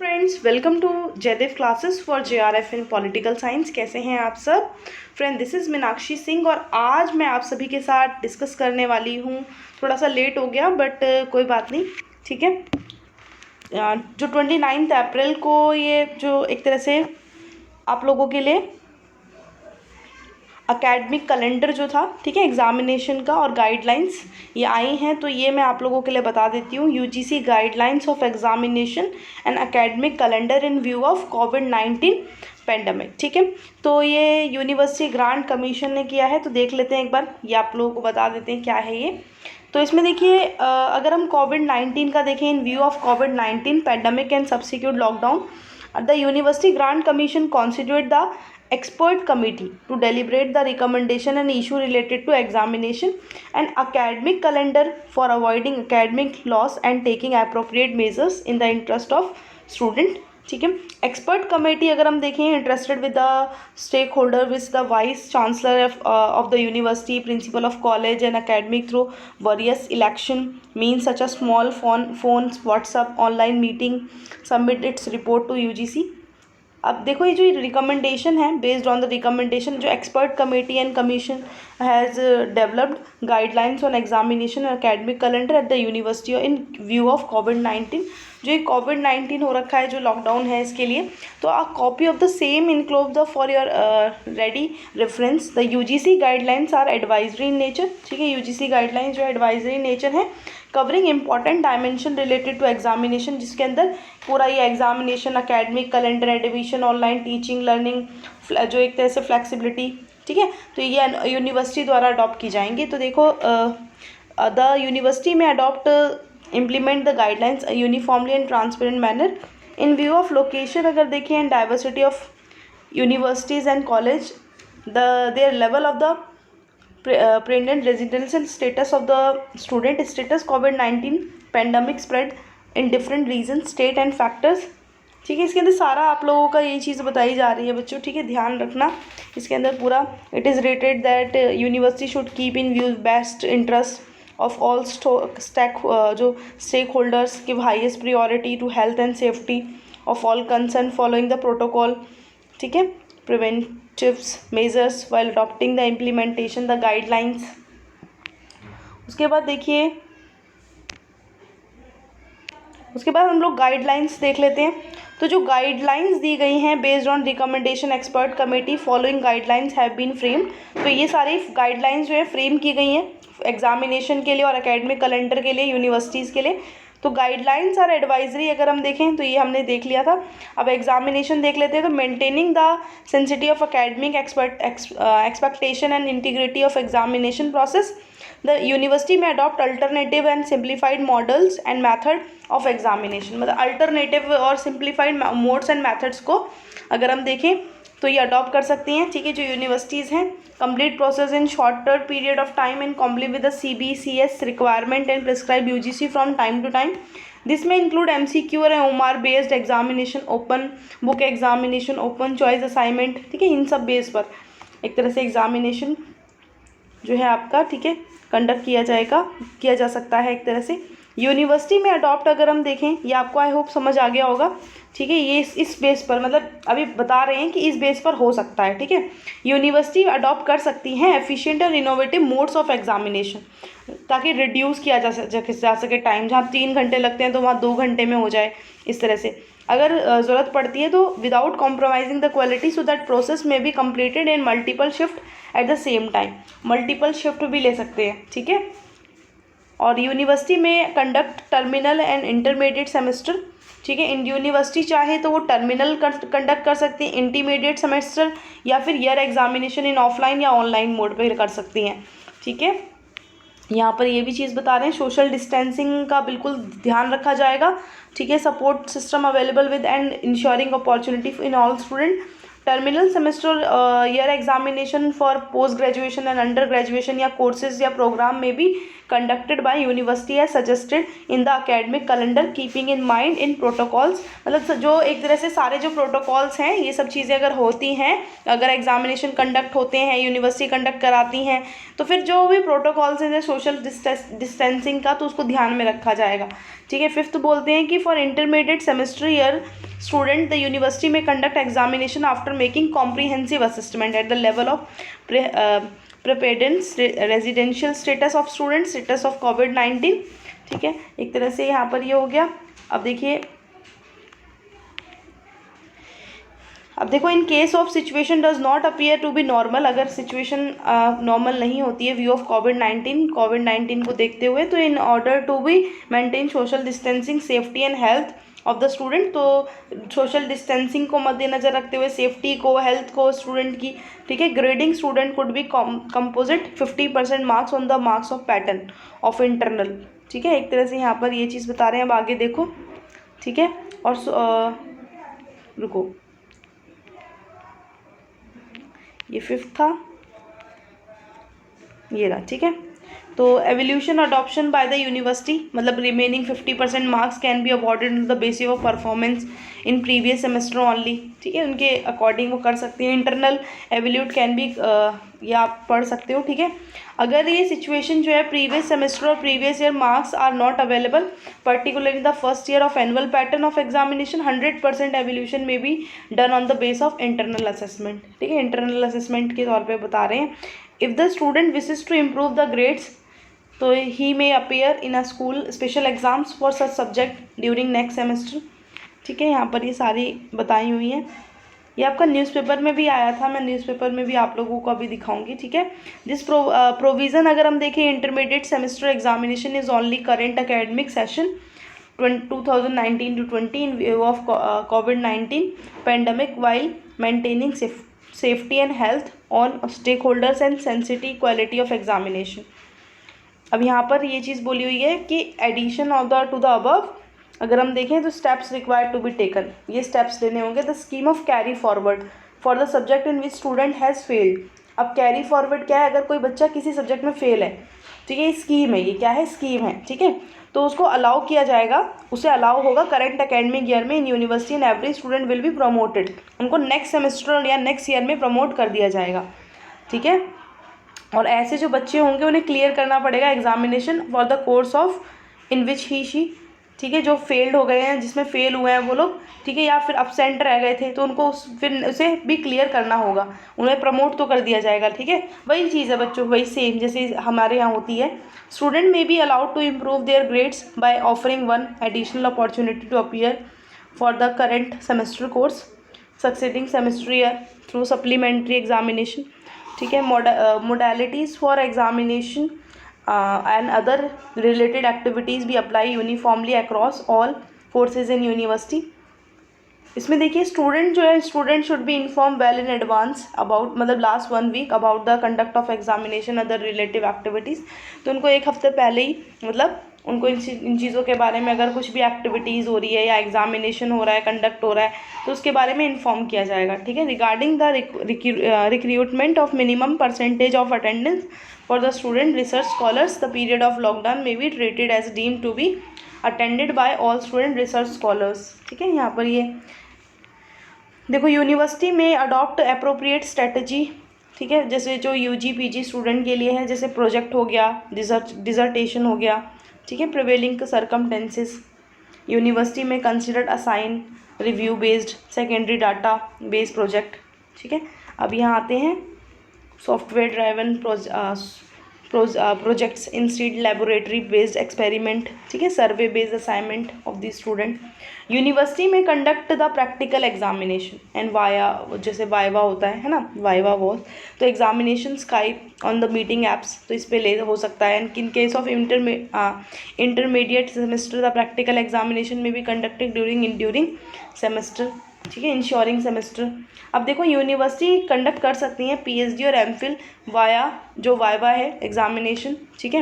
Friends, welcome to Jaidev classes for JRF in political science. कैसे हैं आप सब friend? This is Meenakshi Singh और आज मैं आप सभी के साथ डिस्कस करने वाली हूँ। थोड़ा सा लेट हो गया बट कोई बात नहीं, ठीक है। जो 29 अप्रैल को ये जो एक तरह से आप लोगों के लिए अकेडमिक कैलेंडर जो था, ठीक है, एग्जामिनेशन का और गाइडलाइंस ये आई हैं, तो ये मैं आप लोगों के लिए बता देती हूँ। UGC guidelines of examination and academic calendar in view of कोविड-19 पेंडेमिक, ठीक है। तो ये यूनिवर्सिटी ग्रांट कमीशन ने किया है, तो देख लेते हैं एक बार, ये आप लोगों को बता देते हैं क्या है ये। तो इसमें देखिए, अगर हम कोविड-19 का देखें, इन व्यू ऑफ कोविड-19 pandemic and subsequent lockdown, the University Grant Commission constituted the expert committee to deliberate the recommendation and issue related to examination and academic calendar for avoiding academic loss and taking appropriate measures in the interest of student, ठीक है। Expert committee अगर हम देखें, interested with the stakeholder with the vice chancellor of the university, principal of college and academic through various election means such a small phones WhatsApp online meeting submit its report to UGC। अब देखो, ये जो recommendation है, based on the recommendation, जो expert committee and commission has developed guidelines on examination and academic calendar at the university in view of कोविड-19। जो ये कोविड-19 हो रखा है, जो लॉकडाउन है इसके लिए, तो a copy of the same enclose the for your ready reference. The UGC guidelines are advisory in nature, ठीक है। UGC गाइडलाइंस जो एडवाइजरी नेचर है, covering important dimension related to examination, जिसके अंदर पूरा ये examination, academic calendar, admission, online teaching learning, जो एक तरह से फ्लेक्सिबिलिटी, ठीक है, तो ये यूनिवर्सिटी द्वारा अडॉप्ट की जाएंगी। तो देखो, the university may adopt implement the guidelines uniformly and transparent manner in view of location अगर देखें and diversity of universities and college, their level of the present residential status of the student status, COVID-19 pandemic spread in different regions, state and factors, ठीक है। इसके अंदर सारा आप लोगों का यही चीज़ बताई जा रही है बच्चों, ठीक है, ध्यान रखना इसके अंदर पूरा। It is rated that university should keep in view best interest of all जो stakeholders give highest priority to health and safety of all concerned following the protocol, ठीक है, preventive measures while adopting the implementation the guidelines। उसके बाद देखिए, उसके बाद हम लोग गाइडलाइंस देख लेते हैं। तो जो गाइडलाइंस दी गई हैं based on recommendation expert committee following guidelines have been framed, तो ये सारी गाइडलाइंस जो है फ्रेम की गई हैं एग्जामिनेशन के लिए और एकेडमिक कैलेंडर के लिए, यूनिवर्सिटीज़ के लिए। तो गाइडलाइंस और एडवाइजरी अगर हम देखें तो ये हमने देख लिया था। अब एग्जामिनेशन देख लेते हैं। तो maintaining the sensitivity of academic expectation and integrity of examination process, the university may adopt alternative and simplified models and method of examination, मतलब अल्टरनेटिव और सिंप्लीफाइड मोड्स एंड मैथड्स को अगर हम देखें तो ये अडॉप्ट कर सकती हैं, ठीक है, जो यूनिवर्सिटीज़ हैं। Complete process in shorter period of time and complete with the CBCS requirement and prescribe UGC from time to time. This में इंक्लूड MCQ और OMR based examination, open book examination, open choice assignment, ठीक है, इन सब base पर एक तरह से examination जो है आपका, ठीक है, कंडक्ट किया जा सकता है एक तरह से। यूनिवर्सिटी में अडॉप्ट अगर हम देखें, ये आपको आई होप समझ आ गया होगा, ठीक है। ये इस बेस पर, मतलब अभी बता रहे हैं कि इस बेस पर हो सकता है, ठीक है। यूनिवर्सिटी अडॉप्ट कर सकती हैं एफिशिएंट और इनोवेटिव मोड्स ऑफ एग्जामिनेशन, ताकि रिड्यूस किया जा सके टाइम, जहाँ 3 घंटे लगते हैं तो वहाँ 2 घंटे में हो जाए, इस तरह से। अगर ज़रूरत पड़ती है तो without compromising the quality, so that process may be completed in multiple shift at the same time, multiple shift भी ले सकते हैं, ठीक है। और यूनिवर्सिटी में conduct terminal and intermediate semester, ठीक है। इन यूनिवर्सिटी चाहे तो वो टर्मिनल कंडक्ट कर सकती हैं, इंटरमीडिएट सेमेस्टर या फिर ईयर एग्जामिनेशन इन ऑफलाइन या ऑनलाइन मोड पे कर सकती हैं, ठीक है। यहाँ पर ये भी चीज़ बता रहे हैं, सोशल डिस्टेंसिंग का बिल्कुल ध्यान रखा जाएगा, ठीक है। Support system available with and ensuring opportunity in all student. Terminal semester year examination for post graduation and under graduation या कोर्सेज या प्रोग्राम में भी conducted by university as suggested in the academic calendar keeping in mind in protocols, मतलब जो एक तरह से सारे जो प्रोटोकॉल्स हैं, ये सब चीज़ें अगर होती हैं, अगर एग्जामिनेशन कंडक्ट होते हैं, यूनिवर्सिटी कंडक्ट कराती हैं, तो फिर जो भी प्रोटोकॉल्स हैं सोशल डिस्टेंसिंग का, तो उसको ध्यान में रखा जाएगा, ठीक है। फिफ्थ बोलते हैं कि for intermediate semester year student the university में conduct examination after making comprehensive assessment at the level of preparedness, residential status of student, status of कोविड-19। ठीक है, एक तरह से यहाँ पर ये हो गया। अब देखिए, अब देखो, in case of situation does not appear to be normal, अगर सिचुएशन नॉर्मल नहीं होती है व्यू ऑफ कोविड-19 को देखते हुए, तो in order to be maintain social distancing, safety and health of the student, तो सोशल डिस्टेंसिंग को मद्देनजर रखते हुए, सेफ्टी को, हेल्थ को स्टूडेंट की, ठीक है, grading student could be composite 50% marks on the marks of pattern of internal. ठीक है, एक तरह से यहाँ पर ये चीज़ बता रहे हैं। अब आगे देखो, ठीक है, और रुको, ये 5th था, ये रहा। ठीक है, तो evolution adoption by the university, मतलब remaining 50% marks can be awarded on the basis of performance in previous semester only. ठीक है, उनके अकॉर्डिंग वो कर सकते हैं। इंटरनल एवोल्यूट कैन बी, ये आप पढ़ सकते हो। ठीक है, अगर ये सिचुएशन जो है प्रीवियस सेमेस्टर और previous year marks are not available, particularly the first year of annual pattern of examination, 100% evolution में be done on the base of internal assessment. ठीक है, इंटरनल असेसमेंट के तौर पे बता रहे हैं। If the student wishes to improve the grades, तो he may appear in a school special exams for such subject during next semester. ठीक है, यहाँ पर ये सारी बताई हुई हैं। ये आपका न्यूज़पेपर में भी आया था, मैं न्यूज़पेपर में भी आप लोगों को अभी दिखाऊंगी। ठीक है, दिस प्रोविज़न अगर हम देखें, intermediate semester examination is only current academic session 2019-20 in view of COVID-19 pandemic while maintaining safety and health on stakeholders and sensitive quality of examination। अब यहाँ पर ये चीज़ बोली हुई है कि addition of the to the above अगर हम देखें तो steps required to be taken, ये स्टेप्स लेने होंगे। The scheme of carry forward for the subject in which student has failed. अब कैरी फॉरवर्ड क्या है, अगर कोई बच्चा किसी सब्जेक्ट में फेल है, ठीक है, ये स्कीम है, ये क्या है, स्कीम है। ठीक है, तो उसको अलाउ किया जाएगा, उसे अलाउ होगा करेंट एकेडमिक ईयर में in university and every student will be promoted, उनको नेक्स्ट सेमेस्टर या नेक्स्ट ईयर में प्रमोट कर दिया जाएगा। ठीक है, और ऐसे जो बच्चे होंगे उन्हें क्लियर करना पड़ेगा examination for the course of in which he she, ठीक है, जो फेल्ड हो गए हैं, जिसमें फेल हुए हैं वो लोग, ठीक है, या फिर absent रह गए थे, तो उनको फिर उसे भी क्लियर करना होगा, उन्हें प्रमोट तो कर दिया जाएगा। ठीक है, वही चीज़ है बच्चों, वही सेम जैसे हमारे यहाँ होती है। Student may be allowed to improve their grades by offering one additional opportunity to appear for the current semester course succeeding semester year through supplementary examination. ठीक है, modalities for examination and other related activities भी apply uniformly across all courses in university। इसमें देखिए student जो है, student should be inform well in advance about, मतलब last 1 week about the conduct of examination other relative activities. तो उनको एक हफ्ते पहले ही, मतलब उनको इन चीज़ों के बारे में अगर कुछ भी एक्टिविटीज़ हो रही है या एग्जामिनेशन हो रहा है, कंडक्ट हो रहा है, तो उसके बारे में इन्फॉर्म किया जाएगा। ठीक है, regarding the recruitment of minimum percentage of attendance for the student research scholars, the period of lockdown may be treated as deemed to be attended by all student research scholars. ठीक है, यहाँ पर ये देखो, university may adopt appropriate strategy. ठीक है, जैसे जो यूजी पीजी स्टूडेंट के लिए है, जैसे प्रोजेक्ट हो गया, डिजर्टेशन हो गया। ठीक है, प्रिवेलिंग सर्कमटेंसेस यूनिवर्सिटी में considered assign review based secondary data based project. ठीक है, अब यहाँ आते हैं software driven projects in seed laboratory based experiment. ठीक है, survey based assignment of the student. University में conduct the practical examination and via, जैसे वाइवा होता है ना, वाइवा वॉज, तो examination Skype on the meeting apps, तो इस पे ले हो सकता है। And in case of intermediate semester the practical examination में भी कंडक्टेड ड्यूरिंग सेमेस्टर। ठीक है, इंश्योरिंग सेमेस्टर। अब देखो, यूनिवर्सिटी कंडक्ट कर सकती हैं पीएचडी और एमफिल वाया जो वाइवा है एग्जामिनेशन। ठीक है,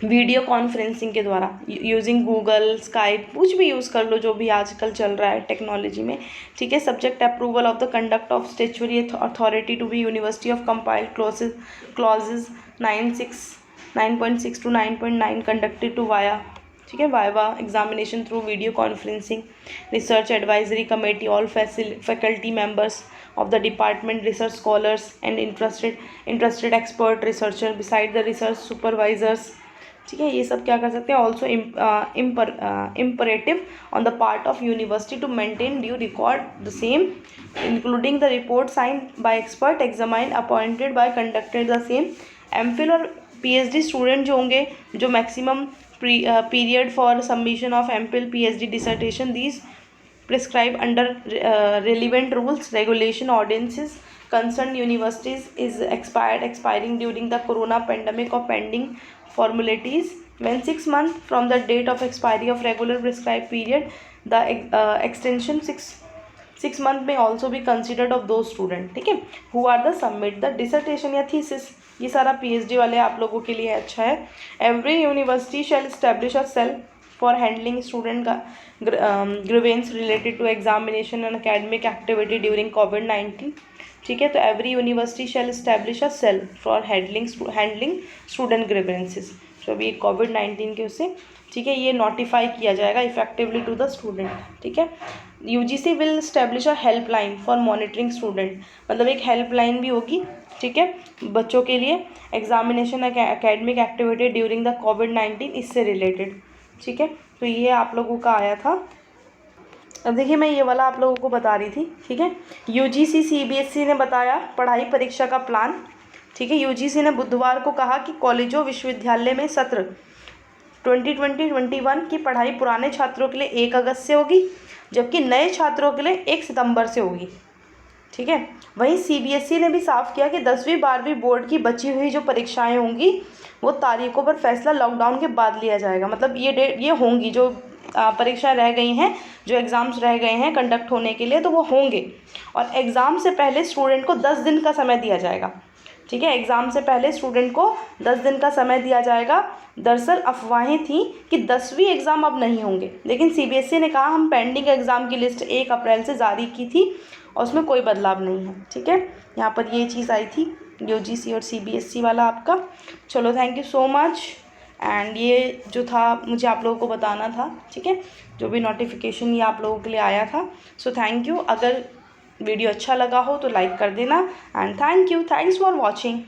वीडियो कॉन्फ्रेंसिंग के द्वारा यूजिंग गूगल, स्काइप, कुछ भी यूज़ कर लो जो भी आजकल चल रहा है टेक्नोलॉजी में। ठीक है, subject approval of the conduct of statutory authority to be university of compiled clauses 9.6 to 9.9 conducted to via. ठीक है, viva examination through video conferencing. Research advisory committee, all faculty members of the department, research scholars and interested expert researcher beside the research supervisors। ठीक है, ये सब क्या कर सकते हैं, also imperative on the part of university to maintain due record the same including the report sign by expert examine appointed by conducted the same. MPhil और PhD student जो होंगे, जो maximum period for submission of MPhil PhD dissertation these prescribed under relevant rules, regulation, ordinances concerned universities is expiring during the corona pandemic or pending formalities. When 6 months from the date of expiry of regular prescribed period, the extension 6 month may also be considered of those student, ठीक है, who are the submit the dissertation या thesis। ये सारा PhD वाले आप लोगों के लिए अच्छा है। Every university shall establish a cell for handling student grievance related to examination and academic activity during COVID-19, ठीक है। तो every university shall establish a cell for handling student grievances. जो अभी COVID-19 के उससे, ठीक है, ये नोटिफाई किया जाएगा इफेक्टिवली टू द स्टूडेंट, ठीक है। UGC will establish a helpline for monitoring student, मतलब एक हेल्पलाइन भी होगी, ठीक है, बच्चों के लिए examination academic activity during the COVID-19 इससे रिलेटेड, ठीक है। तो ये आप लोगों का आया था। अब देखिए मैं ये वाला आप लोगों को बता रही थी, ठीक है। यूजीसी सीबीएसई ने बताया पढ़ाई परीक्षा का प्लान, ठीक है। यूजीसी ने बुधवार को कहा कि कॉलेजों विश्वविद्यालय में सत्र 2020-21 की पढ़ाई पुराने छात्रों के लिए 1 अगस्त से होगी, जबकि नए छात्रों के लिए 1 सितंबर से होगी, ठीक है। वहीं सीबीएसई ने भी साफ किया कि 10वीं 12वीं बोर्ड की बची हुई जो परीक्षाएं होंगी वो तारीखों पर फैसला लॉकडाउन के बाद लिया जाएगा। मतलब ये डेट ये होंगी, जो परीक्षाएं रह गई हैं, जो एग्ज़ाम्स रह गए हैं कंडक्ट होने के लिए, तो वो होंगे। और एग्ज़ाम से पहले स्टूडेंट को 10 दिन का समय दिया जाएगा, ठीक है। एग्ज़ाम से पहले स्टूडेंट को 10 दिन का समय दिया जाएगा। दरअसल अफवाहें थी कि 10वीं एग्ज़ाम अब नहीं होंगे, लेकिन सीबीएसई ने कहा हम पेंडिंग एग्ज़ाम की लिस्ट 1 अप्रैल से जारी की थी और उसमें कोई बदलाव नहीं है, ठीक है। यहाँ पर ये चीज़ आई थी यूजीसी और सीबीएसई वाला आपका। चलो thank you so much. And ये जो था मुझे आप लोगों को बताना था, ठीक है, जो भी नोटिफिकेशन ये आप लोगों के लिए आया था। So thank you. अगर वीडियो अच्छा लगा हो तो लाइक कर देना and thank you, thanks for watching.